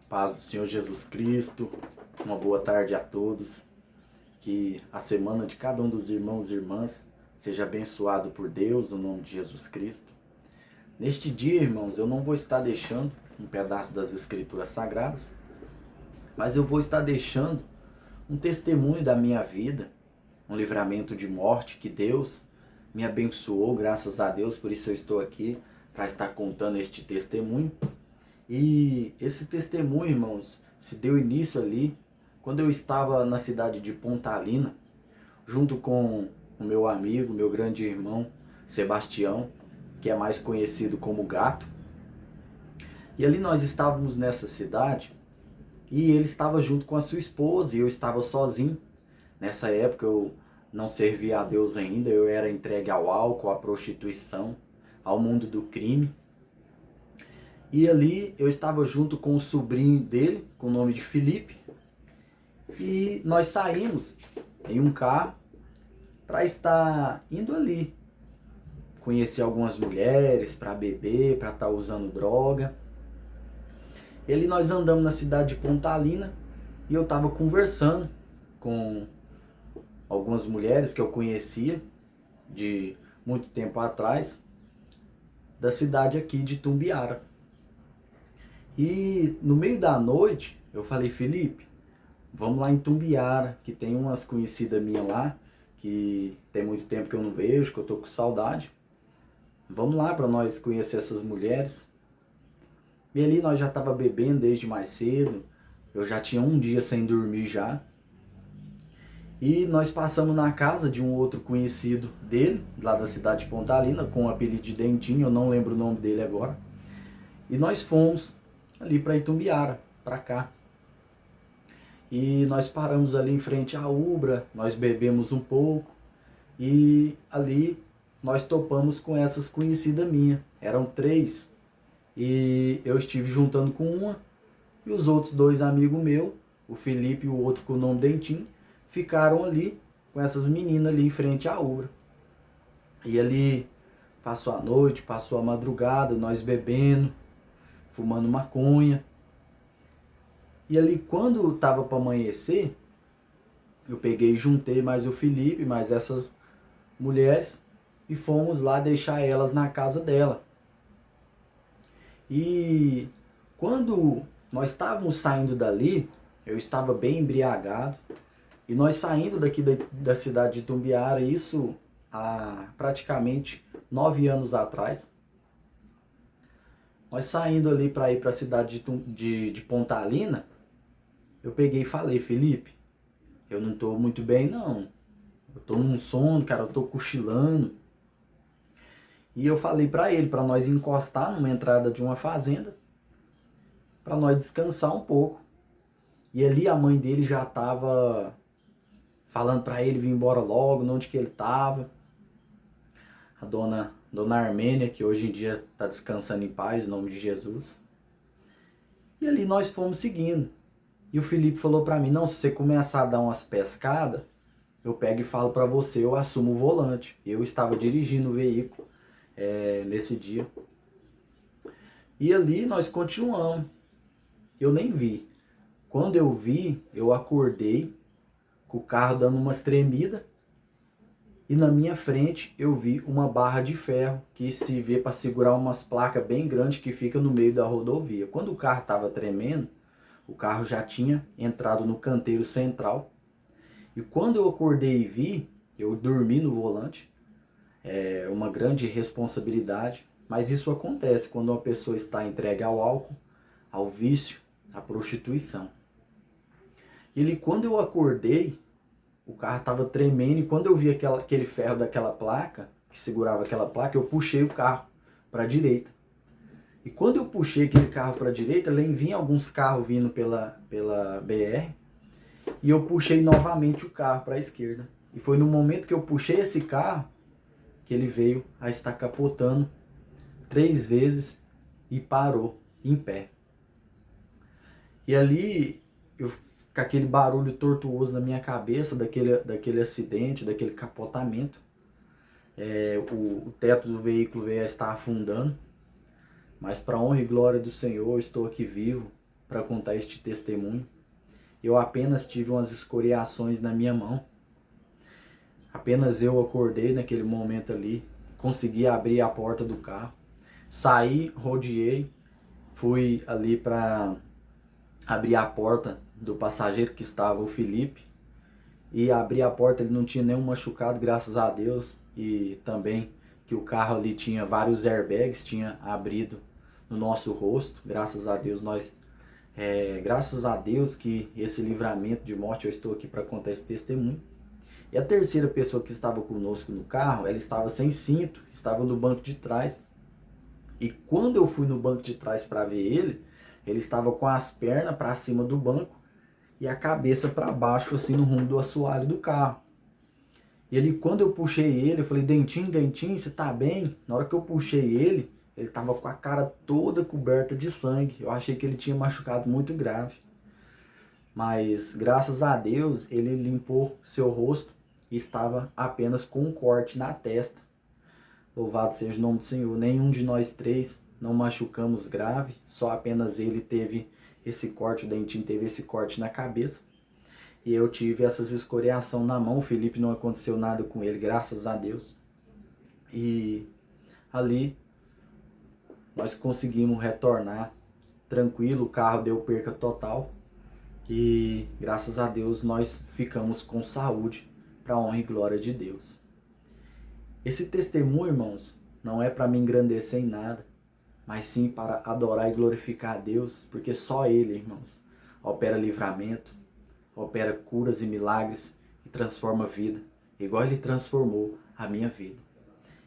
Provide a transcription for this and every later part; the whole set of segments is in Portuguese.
Paz do Senhor Jesus Cristo, uma boa tarde a todos. Que a semana de cada um dos irmãos e irmãs seja abençoado por Deus, no nome de Jesus Cristo. Neste dia, irmãos, eu não vou estar deixando um pedaço das Escrituras Sagradas, mas eu vou estar deixando um testemunho da minha vida, um livramento de morte que Deus me abençoou, graças a Deus, por isso eu estou aqui para estar contando este testemunho. E esse testemunho, irmãos, se deu início ali quando eu estava na cidade de Pontalina, junto com o meu amigo, meu grande irmão, Sebastião, que é mais conhecido como Gato. E ali nós estávamos nessa cidade e ele estava junto com a sua esposa e eu estava sozinho. Nessa época eu não servia a Deus ainda, eu era entregue ao álcool, à prostituição, ao mundo do crime. E ali eu estava junto com o sobrinho dele, com o nome de Felipe, e nós saímos em um carro para estar indo ali, conhecer algumas mulheres, para beber, para estar usando droga. E ali nós andamos na cidade de Pontalina e eu estava conversando com algumas mulheres que eu conhecia de muito tempo atrás, da cidade aqui de Tumbiara. E no meio da noite eu falei: Felipe, vamos lá em Tumbiara, que tem umas conhecidas minhas lá, que tem muito tempo que eu não vejo, que eu tô com saudade. Vamos lá para nós conhecer essas mulheres. E ali nós já tava bebendo desde mais cedo, eu já tinha um dia sem dormir já. E nós passamos na casa de um outro conhecido dele, lá da cidade de Pontalina, com o apelido de Dentinho, eu não lembro o nome dele agora. E nós fomos ali para Itumbiara, para cá. E nós paramos ali em frente à Ubra, nós bebemos um pouco e ali nós topamos com essas conhecidas minhas. Eram 3 e eu estive juntando com uma e os outros 2 amigos meus, o Felipe e o outro com o nome Dentinho, ficaram ali com essas meninas ali em frente à Ubra. E ali passou a noite, passou a madrugada, nós bebendo, fumando maconha. E ali quando estava para amanhecer, eu peguei e juntei mais o Felipe, mais essas mulheres e fomos lá deixar elas na casa dela. E quando nós estávamos saindo dali, eu estava bem embriagado e nós saindo daqui da cidade de Tumbiara, isso há praticamente 9 anos atrás. Nós saindo ali para ir para a cidade de Pontalina, eu peguei e falei: Felipe, eu não tô muito bem não. Eu tô num sono, cara, eu tô cochilando. E eu falei pra ele, pra nós encostar numa entrada de uma fazenda, pra nós descansar um pouco. E ali a mãe dele já tava falando pra ele vir embora logo, onde que ele tava. A dona Armênia, que hoje em dia tá descansando em paz, em nome de Jesus. E ali nós fomos seguindo. E o Felipe falou pra mim: não, se você começar a dar umas pescadas, eu pego e falo pra você, eu assumo o volante. Eu estava dirigindo o veículo nesse dia. E ali nós continuamos. Eu nem vi. Quando eu vi, eu acordei com o carro dando umas tremidas. E na minha frente eu vi uma barra de ferro que se vê para segurar umas placas bem grandes que fica no meio da rodovia. Quando o carro estava tremendo, o carro já tinha entrado no canteiro central. E quando eu acordei e vi, eu dormi no volante. É uma grande responsabilidade, mas isso acontece quando uma pessoa está entregue ao álcool, ao vício, à prostituição. E quando eu acordei, o carro estava tremendo e quando eu vi aquele ferro daquela placa, que segurava aquela placa, eu puxei o carro para a direita. E quando eu puxei aquele carro para a direita, lá vinha alguns carros vindo pela BR e eu puxei novamente o carro para a esquerda. E foi no momento que eu puxei esse carro que ele veio a estar capotando 3 vezes e parou em pé. E ali, eu, com aquele barulho tortuoso na minha cabeça, daquele acidente, daquele capotamento, o teto do veículo veio a estar afundando, mas para honra e glória do Senhor, estou aqui vivo, para contar este testemunho. Eu apenas tive umas escoriações na minha mão. Apenas eu acordei naquele momento ali, consegui abrir a porta do carro, saí, rodeei, fui ali para abrir a porta do passageiro que estava, o Felipe, e abri a porta, ele não tinha nenhum machucado, graças a Deus, e também que o carro ali tinha vários airbags, tinha abrido no nosso rosto, graças a Deus graças a Deus que esse livramento de morte, eu estou aqui para contar esse testemunho. E a terceira pessoa que estava conosco no carro, ela estava sem cinto, estava no banco de trás. E quando eu fui no banco de trás para ver ele estava com as pernas para cima do banco e a cabeça para baixo, assim, no rumo do assoalho do carro. E ele, quando eu puxei ele, eu falei, Dentinho, você tá bem? Na hora que eu puxei ele estava com a cara toda coberta de sangue. Eu achei que ele tinha machucado muito grave. Mas, graças a Deus, ele limpou seu rosto e estava apenas com um corte na testa. Louvado seja o nome do Senhor. Nenhum de nós três não machucamos grave, só apenas ele teve esse corte, o Dentinho teve esse corte na cabeça. E eu tive essas escoriação na mão. O Felipe, não aconteceu nada com ele, graças a Deus. E ali nós conseguimos retornar tranquilo, o carro deu perca total. E graças a Deus nós ficamos com saúde, para a honra e glória de Deus. Esse testemunho, irmãos, não é para me engrandecer em nada, mas sim para adorar e glorificar a Deus, porque só Ele, irmãos, opera livramento, opera curas e milagres e transforma a vida, igual Ele transformou a minha vida.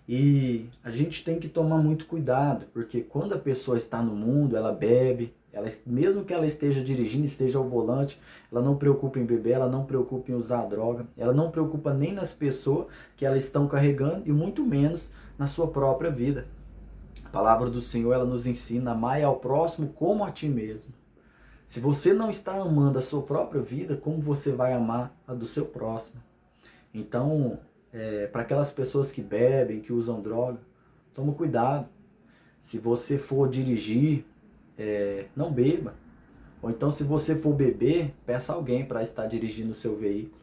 E a gente tem que tomar muito cuidado, porque quando a pessoa está no mundo, ela bebe, mesmo que ela esteja dirigindo, esteja ao volante, ela não preocupa em beber, ela não preocupa em usar droga, ela não preocupa nem nas pessoas que elas estão carregando e muito menos na sua própria vida. A palavra do Senhor, ela nos ensina: amai ao próximo como a ti mesmo. Se você não está amando a sua própria vida, como você vai amar a do seu próximo? Então, para aquelas pessoas que bebem, que usam droga, toma cuidado. Se você for dirigir, não beba. Ou então, se você for beber, peça alguém para estar dirigindo o seu veículo.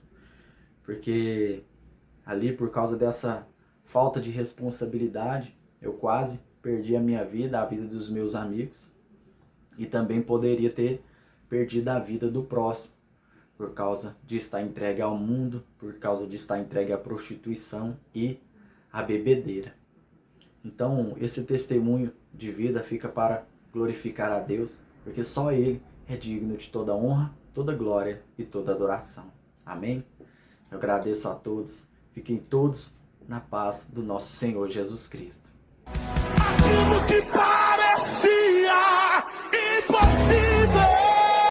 Porque ali, por causa dessa falta de responsabilidade, eu quase perdi a minha vida, a vida dos meus amigos. E também poderia ter perdido a vida do próximo, por causa de estar entregue ao mundo, por causa de estar entregue à prostituição e à bebedeira. Então, esse testemunho de vida fica para glorificar a Deus, porque só Ele é digno de toda honra, toda glória e toda adoração. Amém? Eu agradeço a todos. Fiquem todos na paz do nosso Senhor Jesus Cristo.